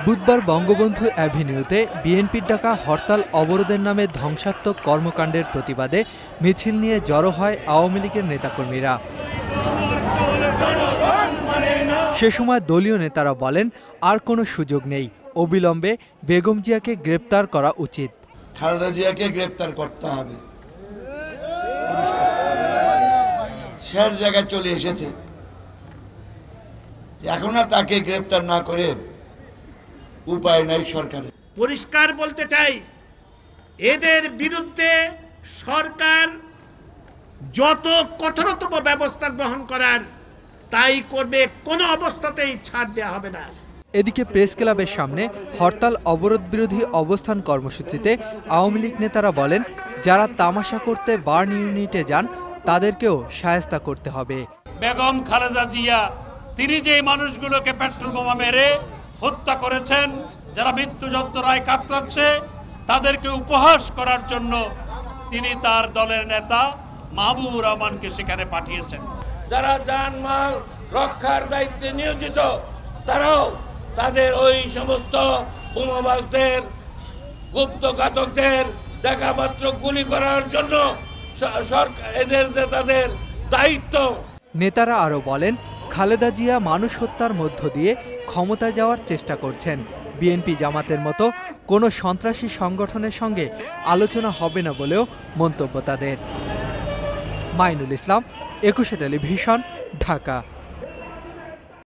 বুধবার বঙ্গবন্ধু অ্যাভিনিউতে বিএনপির ডাকা হরতাল অবরোধের নামে ধ্বংসাত্মক কর্মকাণ্ডের প্রতিবাদে মিছিল নিয়ে জড়ো হয় আওয়ামী লীগের নেতাকর্মীরা। সে সময় দলীয় নেতারা বলেন, আর কোনো সুযোগ নেই, অবিলম্বে বেগম জিয়াকে গ্রেপ্তার করা উচিত। খালেদা জিয়াকে গ্রেপ্তার করতে হবে, শেষ জায়গায় চলে এসেছে। এখন আর তাকে গ্রেপ্তার না করে উপায় নাই সরকারের। পরিষ্কার বলতে চাই, এদের বিরুদ্ধে সরকার যত কঠোরতম ব্যবস্থা গ্রহণ করার তাই করবে, কোনো অবস্থাতেই ছাড় দেওয়া হবে না। এদিকে প্রেস ক্লাবের সামনে হরতাল অবরোধ বিরোধী অবস্থান কর্মসূচিতে আওয়ামী লীগ নেতারা বলেন, যারা তামাশা করতে বার্ন ইউনিটে যান তাদেরকেও শায়েস্তা করতে হবে। বেগম খালেদা জিয়া তিনি যে মানুষগুলোকে পেট্রোল বোমা মেরে হত্যা করেছেন, যারা মৃত্যু যন্ত্রণায় কাতরাচ্ছে, তাদেরকে উপহাস করার জন্য তিনি তার দলের নেতা মাহবুবুর রহমানকে সেখানে পাঠিয়েছেন। যারা জানমাল রক্ষার দায়িত্বে নিয়োজিত তারাও তাদের ওই সমস্ত বোমাবাজদের, গুপ্তঘাতকদের দেখা মাত্র গুলি করার জন্য সরকার এদের তাদের দায়িত্ব। নেতারা আরও বলেন, খালেদা জিয়া মানুষ হত্যার মধ্য দিয়ে ক্ষমতায় যাওয়ার চেষ্টা করছেন। বিএনপি জামাতের মতো কোনো সন্ত্রাসী সংগঠনের সঙ্গে আলোচনা হবে না বলেও মন্তব্য তাদের। মাইনুল ইসলাম, 21 টেলিভিশন, ঢাকা।